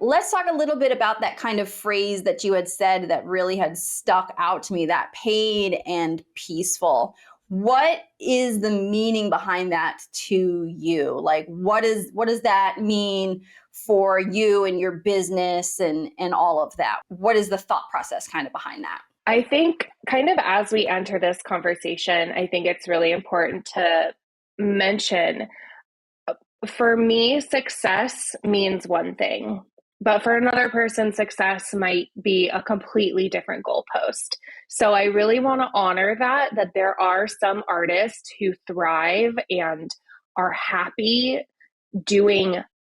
let's talk a little bit about that kind of phrase that you had said that really had stuck out to me, that paid and peaceful. What is the meaning behind that to you? Like, what does that mean for you and your business and all of that? What is the thought process kind of behind that? I think kind of as we enter this conversation, I think it's really important to mention, for me, success means one thing, but for another person, success might be a completely different goalpost. So I really want to honor that there are some artists who thrive and are happy doing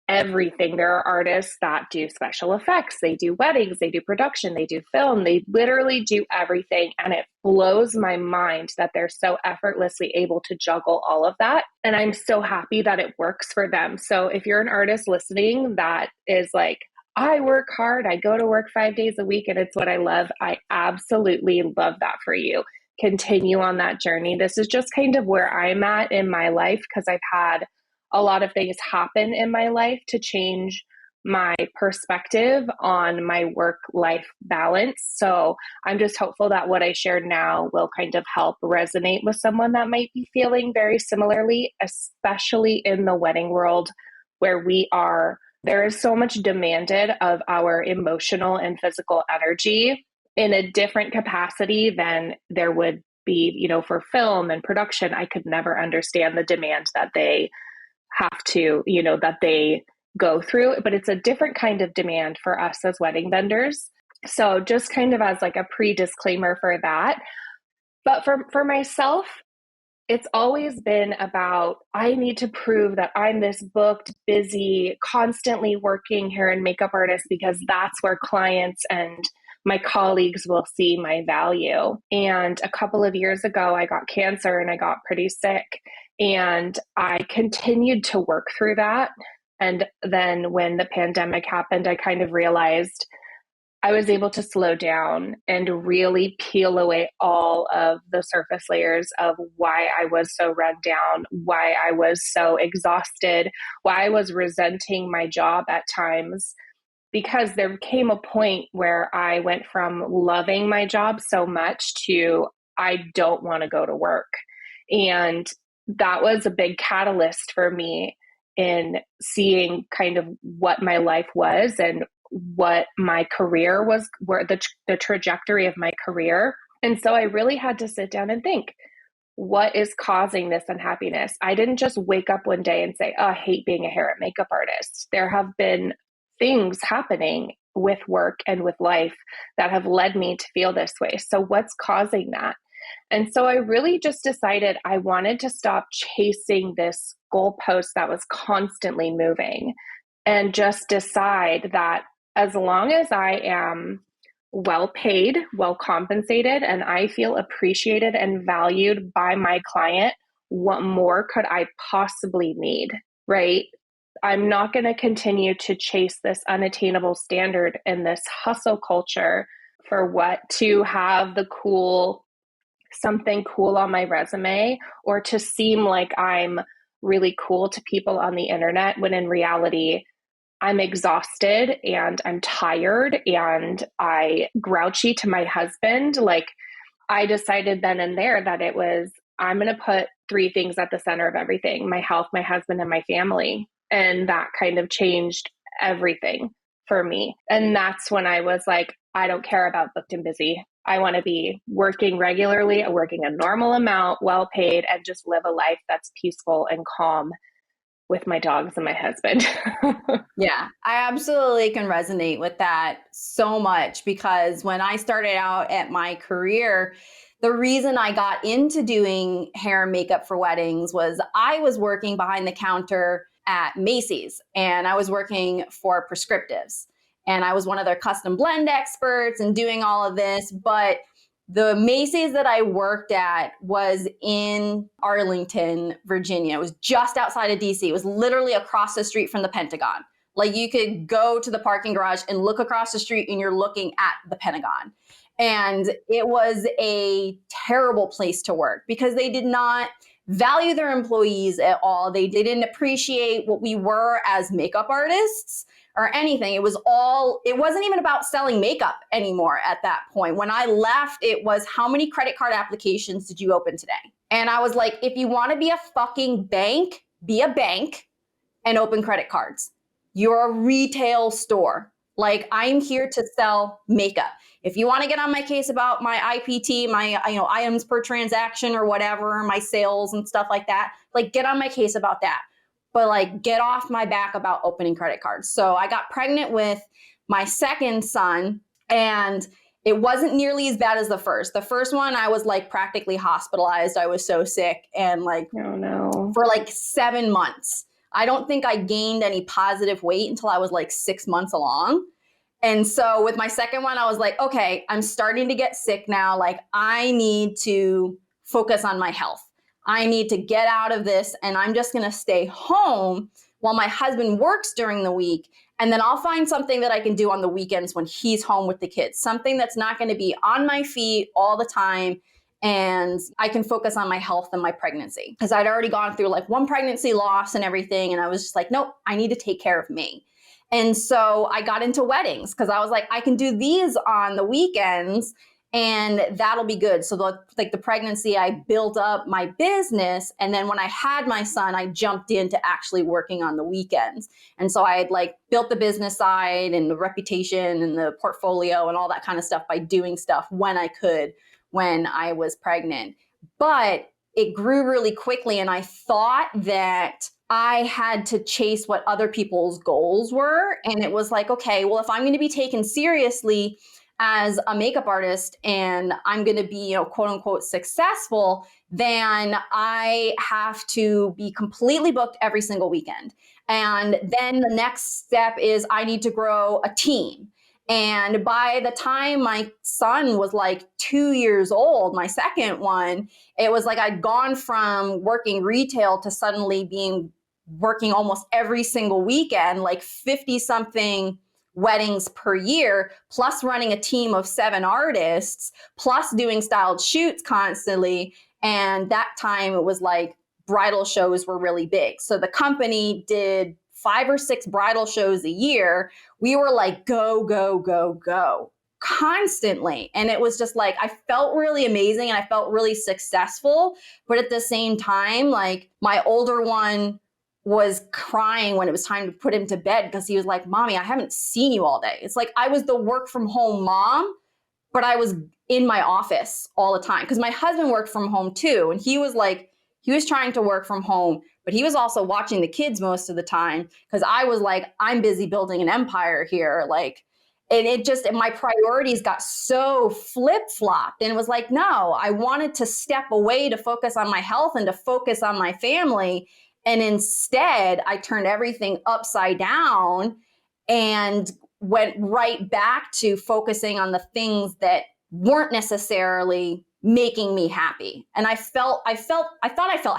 everything. There are artists that do special effects, they do weddings, they do production, they do film, they literally do everything. And it blows my mind that they're so effortlessly able to juggle all of that. And I'm so happy that it works for them. So if you're an artist listening that is like, I work hard, I go to work 5 days a week, and it's what I love, I absolutely love that for you. Continue on that journey. This is just kind of where I'm at in my life, because I've had a lot of things happen in my life to change my perspective on my work-life balance. So I'm just hopeful that what I shared now will kind of help resonate with someone that might be feeling very similarly, especially in the wedding world where there is so much demanded of our emotional and physical energy in a different capacity than there would be, for film and production. I could never understand the demand that they have to, that they go through, but it's a different kind of demand for us as wedding vendors. So just kind of as like a pre-disclaimer for that. But for myself, it's always been about, I need to prove that I'm this booked, busy, constantly working hair and makeup artist, because that's where clients and my colleagues will see my value. And a couple of years ago, I got cancer and I got pretty sick. And I continued to work through that. And then when the pandemic happened, I kind of realized I was able to slow down and really peel away all of the surface layers of why I was so run down, why I was so exhausted, why I was resenting my job at times. Because there came a point where I went from loving my job so much to, I don't want to go to work. And that was a big catalyst for me in seeing kind of what my life was and what my career was, where the trajectory of my career. And so I really had to sit down and think, what is causing this unhappiness? I didn't just wake up one day and say, oh, I hate being a hair and makeup artist. There have been things happening with work and with life that have led me to feel this way. So what's causing that? And so I really just decided I wanted to stop chasing this goalpost that was constantly moving, and just decide that as long as I am well paid, well compensated, and I feel appreciated and valued by my client, what more could I possibly need, right? I'm not going to continue to chase this unattainable standard and this hustle culture to have something cool on my resume, or to seem like I'm really cool to people on the internet, when in reality, I'm exhausted and I'm tired and I grouchy to my husband. Like, I decided then and there that I'm going to put 3 things at the center of everything: my health, my husband, and my family. And that kind of changed everything for me. And that's when I was like, I don't care about booked and busy. I want to be working regularly, working a normal amount, well paid, and just live a life that's peaceful and calm with my dogs and my husband. Yeah, I absolutely can resonate with that so much, because when I started out at my career, the reason I got into doing hair and makeup for weddings was I was working behind the counter at Macy's, and I was working for Prescriptives, and I was one of their custom blend experts and doing all of this. But the Macy's that I worked at was in Arlington, Virginia. It was just outside of DC. It was literally across the street from the Pentagon. Like, you could go to the parking garage and look across the street and you're looking at the Pentagon. And it was a terrible place to work because they did not value their employees at all. They didn't appreciate what we were as makeup artists or anything. It wasn't even about selling makeup anymore at that point. When I left, it was, how many credit card applications did you open today? And I was like, if you want to be a fucking bank, be a bank and open credit cards. You're a retail store. Like, I'm here to sell makeup. If you want to get on my case about my IPT, my items per transaction or whatever, my sales and stuff like that, like, get on my case about that. But like, get off my back about opening credit cards. So I got pregnant with my second son, and it wasn't nearly as bad as the first. The first one, I was like practically hospitalized. I was so sick, and like, oh no, for like 7 months. I don't think I gained any positive weight until I was like 6 months along. And so with my second one, I was like, okay, I'm starting to get sick now. Like, I need to focus on my health. I need to get out of this, and I'm just going to stay home while my husband works during the week. And then I'll find something that I can do on the weekends when he's home with the kids, something that's not going to be on my feet all the time. And I can focus on my health and my pregnancy, because I'd already gone through like one pregnancy loss and everything. And I was just like, nope, I need to take care of me. And so I got into weddings, because I was like, I can do these on the weekends and that'll be good. So the pregnancy, I built up my business. And then when I had my son, I jumped into actually working on the weekends. And so I had like built the business side and the reputation and the portfolio and all that kind of stuff by doing stuff when I could, when I was pregnant. But it grew really quickly, and I thought that I had to chase what other people's goals were. And it was like, okay, well, if I'm going to be taken seriously as a makeup artist and I'm going to be, quote unquote, successful, then I have to be completely booked every single weekend. And then the next step is I need to grow a team. And by the time my son was like 2 years old, my second one, it was like I'd gone from working retail to suddenly working almost every single weekend, like 50 something weddings per year, plus running a team of 7 artists, plus doing styled shoots constantly. And that time it was like bridal shows were really big. So the company did 5 or 6 bridal shows a year. We were like, go, go, go, go constantly. And it was just like, I felt really amazing and I felt really successful. But at the same time, like, my older one was crying when it was time to put him to bed, because he was like, Mommy, I haven't seen you all day. It's like I was the work from home mom, but I was in my office all the time, because my husband worked from home too. And he was trying to work from home, but he was also watching the kids most of the time, because I was like, I'm busy building an empire here. Like, and my priorities got so flip-flopped, and it was like, no, I wanted to step away to focus on my health and to focus on my family. And instead, I turned everything upside down and went right back to focusing on the things that weren't necessarily making me happy. And I thought I felt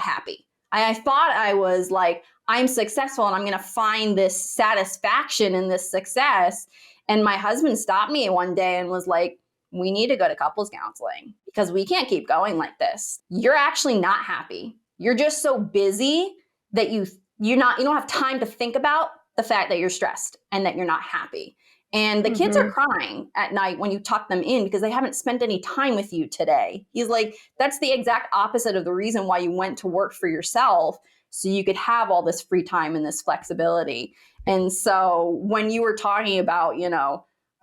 happy. I thought I was like, I'm successful and I'm going to find this satisfaction in this success. And my husband stopped me one day and was like, we need to go to couples counseling, because we can't keep going like this. You're actually not happy. You're just so busy that you don't have time to think about the fact that you're stressed and that you're not happy. And the kids are crying at night when you tuck them in because they haven't spent any time with you today. He's like, that's the exact opposite of the reason why you went to work for yourself, so you could have all this free time and this flexibility. And so when you were talking about,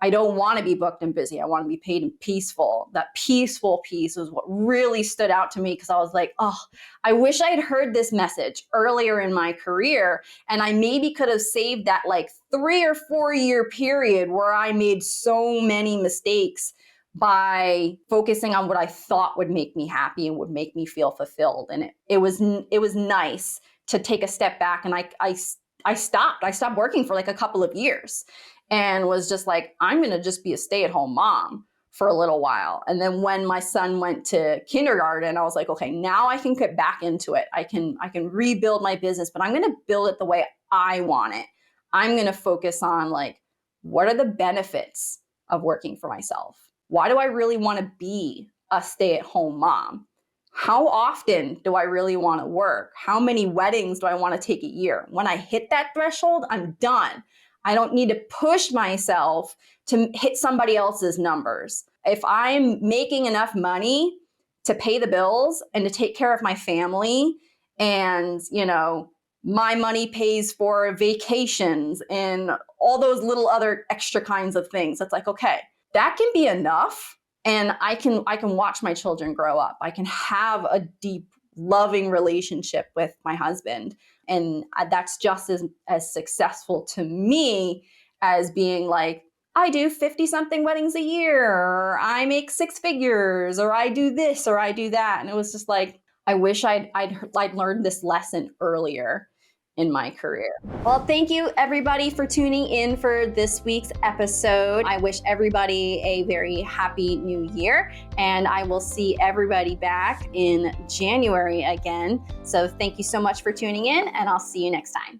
I don't want to be booked and busy, I want to be paid and peaceful, that peaceful piece was what really stood out to me, because I was like, oh, I wish I had heard this message earlier in my career, and I maybe could have saved that like 3 or 4 year period where I made so many mistakes by focusing on what I thought would make me happy and would make me feel fulfilled. And it was nice to take a step back, and I stopped working for like a couple of years and was just like, I'm going to just be a stay-at-home mom for a little while. And then when my son went to kindergarten, I was like, okay, now I can get back into it. I can rebuild my business, but I'm going to build it the way I want it. I'm going to focus on like, what are the benefits of working for myself? Why do I really want to be a stay-at-home mom? How often do I really want to work? How many weddings do I want to take a year? When I hit that threshold, I'm done. I don't need to push myself to hit somebody else's numbers. If I'm making enough money to pay the bills and to take care of my family, and, my money pays for vacations and all those little other extra kinds of things, it's like, okay, that can be enough, and I can watch my children grow up. I can have a deep, loving relationship with my husband, and that's just as successful to me as being like, I do 50 something weddings a year, or I make six figures, or I do this, or I do that. And it was just like, I wish I'd learned this lesson earlier in my career. Well, thank you everybody for tuning in for this week's episode. I wish everybody a very happy new year, and I will see everybody back in January again. So thank you so much for tuning in, and I'll see you next time.